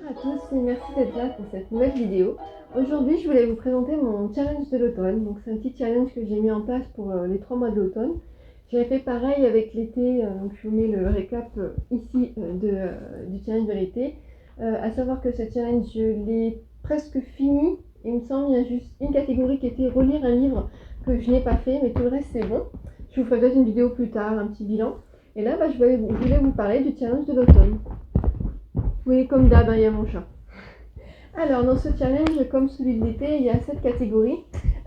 Bonjour à tous et merci d'être là pour cette nouvelle vidéo. Aujourd'hui, je voulais vous présenter mon challenge de l'automne. Donc, c'est un petit challenge que j'ai mis en place pour les 3 mois de l'automne. J'avais fait pareil avec l'été, donc je vous mets le récap ici du challenge de l'été. À savoir que ce challenge, je l'ai presque fini. Il me semble qu'il y a juste une catégorie qui était relire un livre que je n'ai pas fait, mais tout le reste c'est bon. Je vous ferai peut-être une vidéo plus tard, un petit bilan. Et là, je voulais vous parler du challenge de l'automne. Oui, comme d'hab, il y a mon chat. Alors, dans ce challenge, comme celui de l'été, il y a 7 catégories.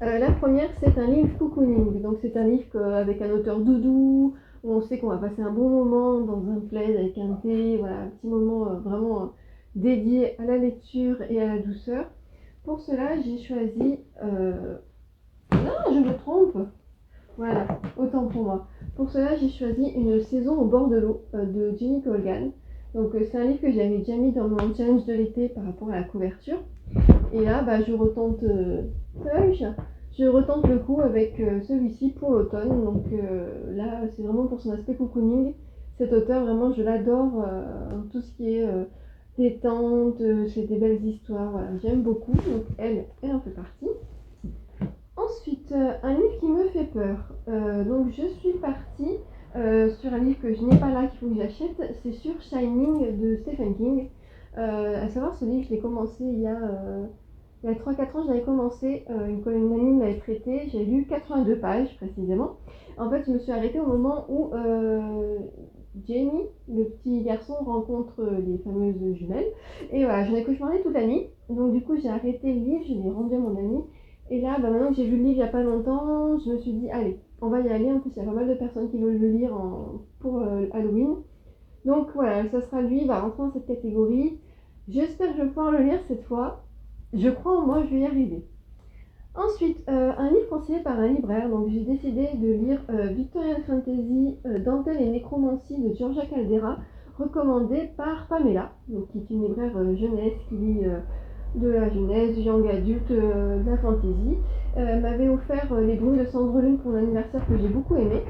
La première, c'est un livre cocooning. Donc, c'est un livre avec un auteur doudou, où on sait qu'on va passer un bon moment dans un plaid avec un thé, voilà, un petit moment vraiment dédié à la lecture et à la douceur. Pour cela, j'ai choisi... Non, je me trompe. Voilà, autant pour moi. Pour cela, j'ai choisi Une saison au bord de l'eau de Jenny Colgan. Donc c'est un livre que j'avais déjà mis dans mon challenge de l'été par rapport à la couverture. Et là, je retente, je retente le coup avec celui-ci pour l'automne. Donc là, c'est vraiment pour son aspect cocooning. Cet auteur, vraiment, je l'adore. Tout ce qui est détente, c'est des belles histoires. Voilà, j'aime beaucoup. Donc elle en fait partie. Ensuite, un livre qui me fait peur. Donc je suis partie sur un livre que je n'ai pas là, qu'il faut que j'achète. C'est sur Shining de Stephen King. À savoir, ce livre, je l'ai commencé il y a 3-4 ans, j'avais commencé, une amie me l'avait prêté, j'ai lu 82 pages précisément. En fait, je me suis arrêtée au moment où Jamie, le petit garçon, rencontre les fameuses jumelles. Et voilà, j'en ai cauchemardé toute la nuit. Donc du coup, j'ai arrêté le livre, je l'ai rendu à mon ami. Et là, maintenant que j'ai vu le livre il n'y a pas longtemps, je me suis dit, allez, on va y aller. En plus, il y a pas mal de personnes qui veulent le lire pour Halloween. Donc voilà, ça sera lui, il va rentrer dans cette catégorie. J'espère que je vais pouvoir le lire cette fois. Je crois en moi, je vais y arriver. Ensuite, un livre conseillé par un libraire. Donc j'ai décidé de lire Victorian Fantasy, Dentelle et Nécromancie de Georgia Caldera, recommandé par Pamela, donc, qui est une libraire jeunesse qui lit de la jeunesse, du young adulte, de la fantasy. Elle m'avait offert Les Brumes de Cendrelune pour l'anniversaire que j'ai beaucoup aimé.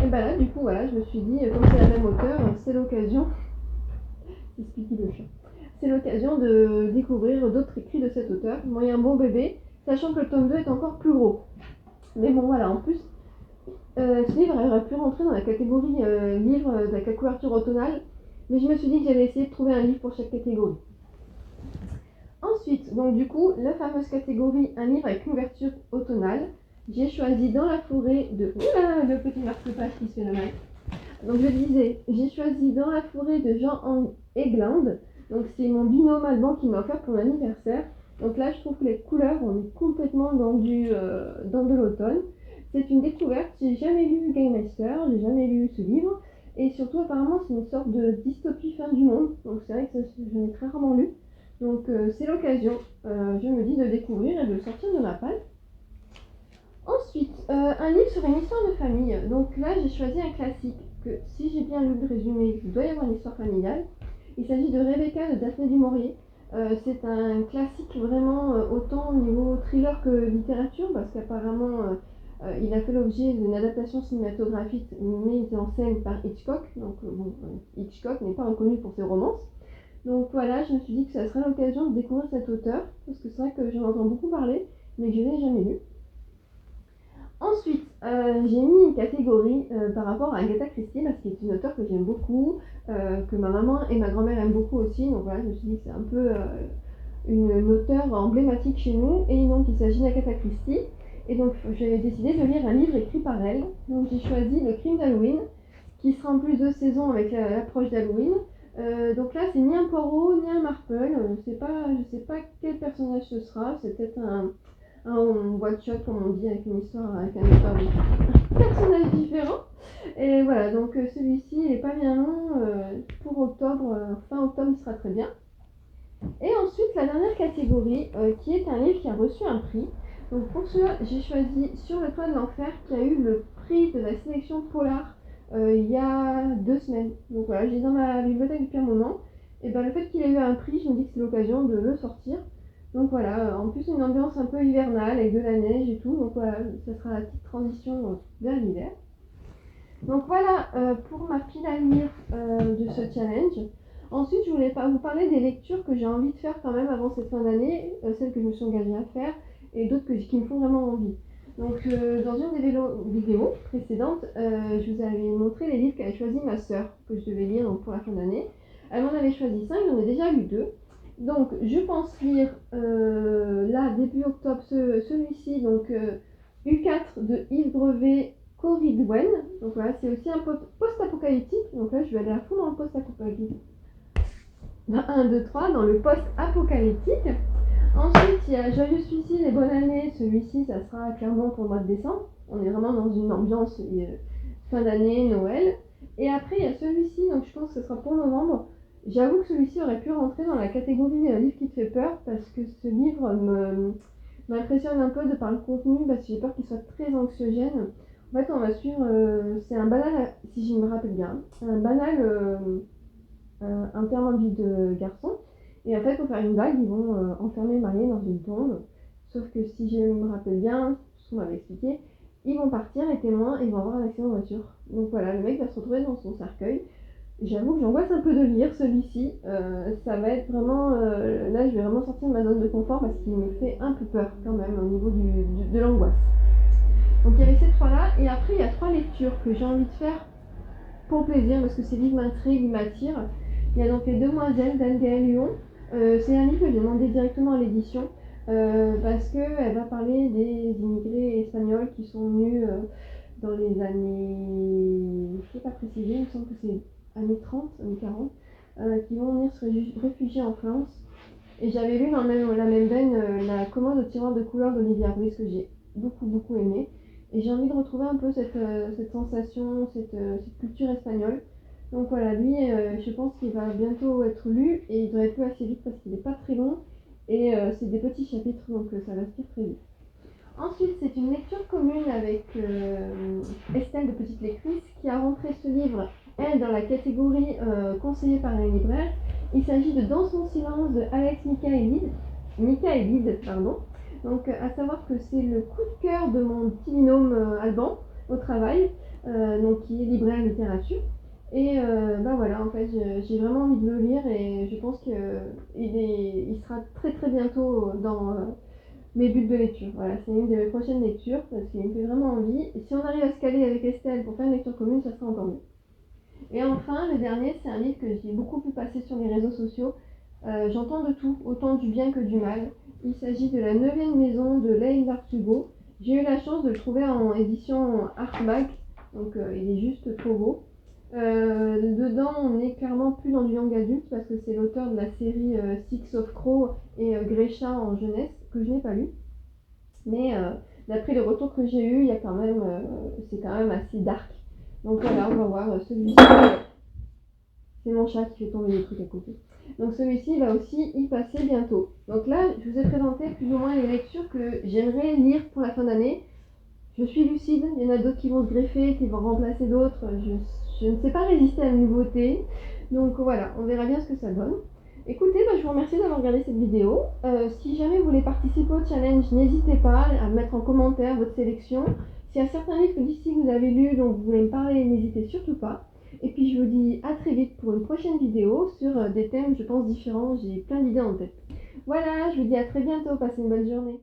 Et là, du coup, voilà, je me suis dit, comme c'est la même auteure, c'est l'occasion. C'est l'occasion de découvrir d'autres écrits de cet auteur. Moyen bon bébé, sachant que le tome 2 est encore plus gros. Mais bon, voilà, en plus, ce livre aurait pu rentrer dans la catégorie livre avec la couverture automnale, mais je me suis dit que j'allais essayer de trouver un livre pour chaque catégorie. Ensuite, donc du coup, la fameuse catégorie un livre avec couverture automnale, j'ai choisi Dans la forêt de... Oula, le petit marque-page qui se fait la main. Donc je disais, j'ai choisi Dans la forêt de Jean Egland. Donc c'est mon binôme allemand qui m'a offert pour mon anniversaire. Donc là, je trouve que les couleurs, on est complètement dans de l'automne. C'est une découverte. J'ai jamais lu Game Master, j'ai jamais lu ce livre. Et surtout, apparemment, c'est une sorte de dystopie fin du monde. Donc c'est vrai que je l'ai très rarement lu. Donc c'est l'occasion, je me dis, de découvrir et de sortir de ma palle. Ensuite, un livre sur une histoire de famille. Donc là, j'ai choisi un classique que, si j'ai bien lu le résumé, il doit y avoir une histoire familiale. Il s'agit de Rebecca de Daphné du Maurier. C'est un classique vraiment autant au niveau thriller que littérature, parce qu'apparemment il a fait l'objet d'une adaptation cinématographique mise en scène par Hitchcock. Donc Hitchcock n'est pas reconnu pour ses romances. Donc voilà, je me suis dit que ça serait l'occasion de découvrir cet auteur, parce que c'est vrai que j'en entends beaucoup parler, mais que je n'ai jamais lu. Ensuite, j'ai mis une catégorie par rapport à Agatha Christie, parce qu'elle est une auteure que j'aime beaucoup, que ma maman et ma grand-mère aiment beaucoup aussi. Donc voilà, je me suis dit que c'est un peu une auteure emblématique chez nous. Et donc il s'agit d'Agatha Christie. Et donc j'ai décidé de lire un livre écrit par elle. Donc j'ai choisi Le Crime d'Halloween, qui sera en plus de saison avec l'approche d'Halloween. Donc là, c'est ni un Poirot, ni un Marple. Je sais pas quel personnage ce sera. C'est peut-être un one-shot, comme on dit, avec une histoire, avec un personnage différent. Et voilà, donc celui-ci, il n'est pas bien long. Pour octobre, fin octobre, il sera très bien. Et ensuite, la dernière catégorie, qui est un livre qui a reçu un prix. Donc pour cela, j'ai choisi Sur le toit de l'enfer, qui a eu le prix de la sélection Polar il y a 2 semaines. Donc voilà, je l'ai dans ma bibliothèque depuis un moment. Et le fait qu'il ait eu un prix, je me dis que c'est l'occasion de le sortir. Donc voilà, en plus une ambiance un peu hivernale avec de la neige et tout. Donc voilà, ça sera la petite transition vers l'hiver. Donc voilà pour ma pile à lire de ce challenge. Ensuite, je voulais vous parler des lectures que j'ai envie de faire quand même avant cette fin d'année, celles que je me suis engagée à faire, et d'autres qui me font vraiment envie. Donc, dans une des vidéos précédentes, je vous avais montré les livres qu'avait choisi ma sœur, que je devais lire donc, pour la fin d'année. Elle m'en avait choisi 5, j'en ai déjà lu 2. Donc, je pense lire là, début octobre, celui-ci, donc U4 de Yves Brevet, Cory Dwen. Donc voilà, c'est aussi un post-apocalyptique. Donc là, je vais aller à fond dans le post-apocalyptique. 1, 2, 3, dans le post-apocalyptique. Ensuite, il y a Joyeux Suicide et Bonne Année. Celui-ci, ça sera clairement pour le mois de décembre. On est vraiment dans une ambiance fin d'année, Noël. Et après, il y a celui-ci, donc je pense que ce sera pour novembre. J'avoue que celui-ci aurait pu rentrer dans la catégorie livre qui te fait peur, parce que ce livre m'impressionne un peu de par le contenu, parce que j'ai peur qu'il soit très anxiogène. En fait, on va suivre, c'est un banal, si je me rappelle bien, un banal internement de vie de garçon. Et en fait, pour faire une blague, ils vont enfermer Mariée dans une tombe. Sauf que si je me rappelle bien, ce qu'on m'avait expliqué, ils vont partir, les témoins, et ils vont avoir un accident de voiture. Donc voilà, le mec va se retrouver dans son cercueil. J'avoue que j'angoisse un peu de lire celui-ci. Ça va être vraiment... là, je vais vraiment sortir de ma zone de confort parce qu'il me fait un peu peur quand même au niveau de l'angoisse. Donc il y avait ces trois-là. Et après, il y a 3 lectures que j'ai envie de faire pour plaisir parce que ces livres m'intriguent, m'attirent. Il y a donc Les Demoiselles d'Anne-Gaëlle Lyon. C'est un livre que j'ai demandé directement à l'édition parce qu'elle va parler des immigrés espagnols qui sont venus dans les années... Je ne sais pas préciser, il me semble que c'est années 30, années 40, qui vont venir se réfugier en France. Et j'avais lu dans la même veine La commode au tiroir de couleur d'Olivia Ruiz que j'ai beaucoup aimé. Et j'ai envie de retrouver un peu cette sensation, cette culture espagnole. Donc voilà, lui, je pense qu'il va bientôt être lu et il doit être lu assez vite parce qu'il n'est pas très long et c'est des petits chapitres donc ça va se lire très vite. Ensuite, c'est une lecture commune avec Estelle de Petite Lectrice qui a rentré ce livre, elle, dans la catégorie conseillée par un libraire. Il s'agit de Dans son silence de Alex Michaelide, pardon. Donc, à savoir que c'est le coup de cœur de mon petit binôme Alban au travail, donc qui est libraire littérature. Et voilà, en fait, j'ai vraiment envie de le lire et je pense qu'il sera très bientôt dans mes buts de lecture. Voilà, c'est une de mes prochaines lectures parce qu'il me fait vraiment envie. Et si on arrive à se caler avec Estelle pour faire une lecture commune, ça sera encore mieux. Et enfin, le dernier, c'est un livre que j'ai beaucoup pu passer sur les réseaux sociaux. J'entends de tout, autant du bien que du mal. Il s'agit de La 9e maison de Leïl Hugo. J'ai eu la chance de le trouver en édition hardback, donc il est juste trop beau. Dedans, on n'est clairement plus dans du young adulte parce que c'est l'auteur de la série Six of Crow et Grécha en jeunesse que je n'ai pas lu. Mais d'après les retours que j'ai eus, c'est quand même assez dark. Donc voilà, on va voir celui-ci. C'est mon chat qui fait tomber des trucs à côté. Donc celui-ci va aussi y passer bientôt. Donc là, je vous ai présenté plus ou moins les lectures que j'aimerais lire pour la fin d'année. Je suis lucide, il y en a d'autres qui vont se greffer, qui vont remplacer d'autres. Je ne sais pas résister à la nouveauté. Donc voilà, on verra bien ce que ça donne. Écoutez, je vous remercie d'avoir regardé cette vidéo. Si jamais vous voulez participer au challenge, n'hésitez pas à mettre en commentaire votre sélection. S'il y a certains livres que d'ici vous avez lus, dont vous voulez me parler, n'hésitez surtout pas. Et puis je vous dis à très vite pour une prochaine vidéo sur des thèmes, je pense, différents. J'ai plein d'idées en tête. Voilà, je vous dis à très bientôt, passez une bonne journée.